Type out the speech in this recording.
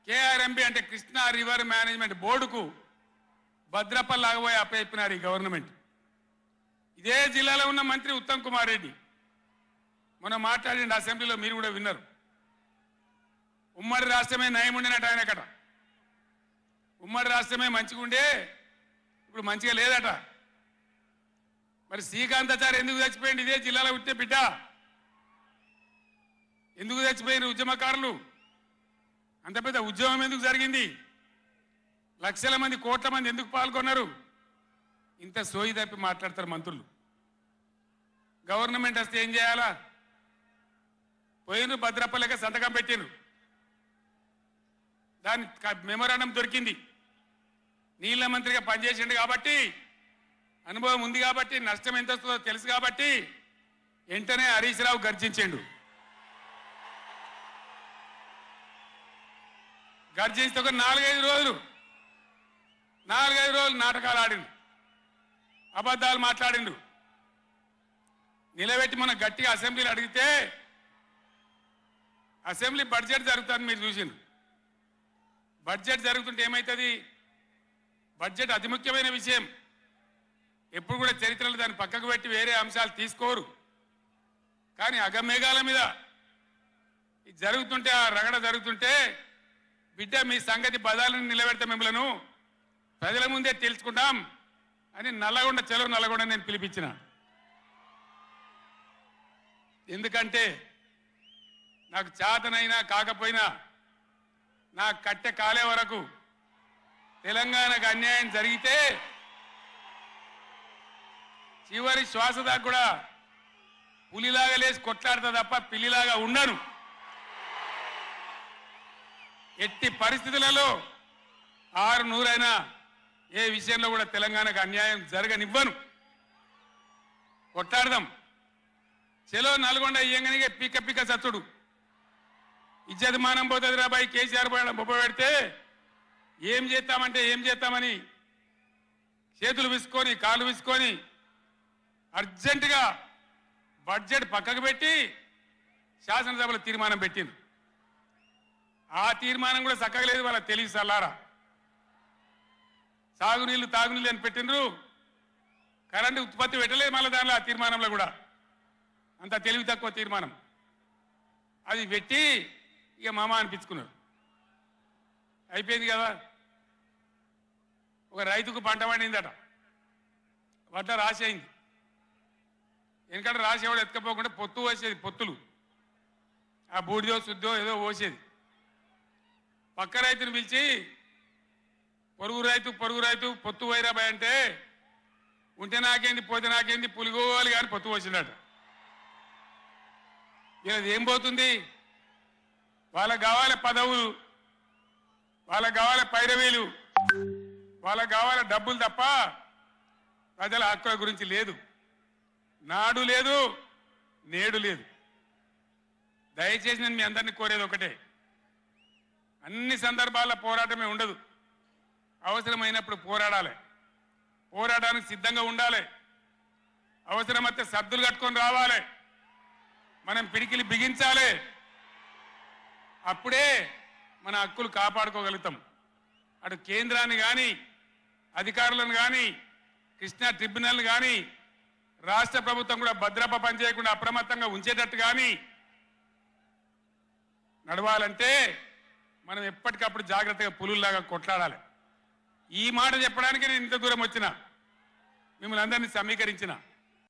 KRMB అంటే Krishna river management బోర్డుకు భద్రపల్లాగబోయి అప్పచెప్పినారు ఈ గవర్నమెంట్. ఇదే జిల్లాలో ఉన్న మంత్రి ఉత్తమ్ కుమార్ రెడ్డి మొన్న మాట్లాడిన అసెంబ్లీలో మీరు కూడా విన్నారు. ఉమ్మడి రాష్ట్రమే నయం ఉండినట్టు ఆయనకట. ఉమ్మడి రాష్ట్రమే మంచిగా ఉండే ఇప్పుడు మంచిగా లేదట. మరి శ్రీకాంతాచారి ఎందుకు చచ్చిపోయింది? ఇదే జిల్లాలో ఉంటే బిడ్డ ఎందుకు చచ్చిపోయిన ఉద్యమకారులు? అంత పెద్ద ఉద్యమం ఎందుకు జరిగింది? లక్షల మంది కోట్ల మంది ఎందుకు పాల్గొన్నారు? ఇంత సోయి తప్పి మాట్లాడతారు మంత్రులు. గవర్నమెంట్ వస్తే ఏం చేయాలా? పోయినరు భద్రపల్లిక సంతకం పెట్టినరు, దాని మెమోరాండం దొరికింది. నీళ్ల మంత్రిగా పనిచేసిండు కాబట్టి అనుభవం ఉంది కాబట్టి నష్టం ఎంత వస్తుందో తెలుసు కాబట్టి వెంటనే హరీష్ రావు గర్జించిండు. గర్జిస్తే ఒక 4-5 రోజులు నాటకాలు ఆడిండు, అబద్ధాలు మాట్లాడిండు. నిలబెట్టి మన గట్టిగా అసెంబ్లీలో అడిగితే అసెంబ్లీ బడ్జెట్ జరుగుతుంది. మీరు చూసిండు బడ్జెట్ జరుగుతుంటే ఏమవుతుంది? బడ్జెట్ అతి ముఖ్యమైన విషయం. ఎప్పుడు కూడా చరిత్రలో దాన్ని పక్కకు పెట్టి వేరే అంశాలు తీసుకోరు. కానీ అగమేఘాల మీద ఇది జరుగుతుంటే, ఆ రగడ జరుగుతుంటే, బిడ్డ మీ సంగతి బదాలను నిలబెడతా మిమ్మలను ప్రజల ముందే తెలుసుకుంటాం అని నల్లగొండ చెలో నల్లగొండ నేను పిలిపించిన. ఎందుకంటే నాకు చేతనైనా కాకపోయినా నా కట్టె కాలే వరకు తెలంగాణకు అన్యాయం జరిగితే చివరి శ్వాస దాకా కూడా పులిలాగా లేచి కొట్లాడతా తప్ప పిల్లిలాగా ఉండను. ఎట్టి పరిస్థితులలో 600 ఏ విషయంలో కూడా తెలంగాణకు అన్యాయం జరగనివ్వను. కొట్లాడదాం. చెలో నల్గొండ ఇయ్యంగానే పిక్క పిక్క చచ్చుడు ఇజ్జత్ మానం పోతుంది. రాబాయి కేసీఆర్ పోయడం బొబ్బ పెడితే ఏం చేస్తామంటే ఏం చేస్తామని చేతులు విసుకొని కాళ్ళు విసుకొని అర్జెంటుగా బడ్జెట్ పక్కకు పెట్టి శాసనసభలో తీర్మానం పెట్టింది. ఆ తీర్మానం కూడా చక్కగలేదు. వాళ్ళ తెలివి సల్లారా. సాగునీళ్ళు తాగునీళ్ళు అని పెట్టిండ్రు, కరెంటు ఉత్పత్తి పెట్టలేదు. మళ్ళీ దానిలో ఆ తీర్మానంలో కూడా అంత తెలివి తక్కువ తీర్మానం. అది పెట్టి ఇక మామ అనిపించుకున్నారు. అయిపోయింది కదా. ఒక రైతుకు పంట పండిందట, వడ్డ రాసి అయింది. ఎందుకంటే రాసేవాడు ఎత్తుకపోకుండా పొత్తు పోసేది, పొత్తులు ఆ బూడిదో శుద్ధో ఏదో పోసేది. పక్క రైతుని పిలిచి పొరుగు రైతు పొత్తు వైరాబాయ్ అంటే ఉంటే నాకేంది పోతే నాకేంది పులిగోవాలి కానీ పొత్తు పోసిందట. ఇలా ఏం పోతుంది? వాళ్ళకు కావాలి పదవులు, వాళ్ళకు కావాలి పైరవీలు, వాళ్ళకు కావాలి డబ్బులు తప్ప ప్రజల హక్కుల గురించి లేదు. నాడు లేదు, నేడు లేదు. దయచేసి నేను మీ అందరినీ కోరేది ఒకటే, అన్ని సందర్భాల్లో పోరాటమే ఉండదు. అవసరమైనప్పుడు పోరాడాలి, పోరాటానికి సిద్ధంగా ఉండాలి. అవసరమైతే సద్దులు కట్టుకొని రావాలి, మనం పిడికిలి బిగించాలి. అప్పుడే మన హక్కులు కాపాడుకోగలుగుతాం. అటు కేంద్రాన్ని కానీ అధికారులను కానీ కృష్ణా ట్రిబ్యునల్ కానీ రాష్ట్ర ప్రభుత్వం కూడా భద్రప పనిచేయకుండా అప్రమత్తంగా ఉంచేటట్టు కానీ నడవాలంటే మనం ఎప్పటికప్పుడు జాగ్రత్తగా పులుల్లాగా కొట్లాడాలి. ఈ మాట చెప్పడానికి నేను ఇంత దూరం వచ్చిన, మిమ్మల్ని అందరినీ సమీకరించిన.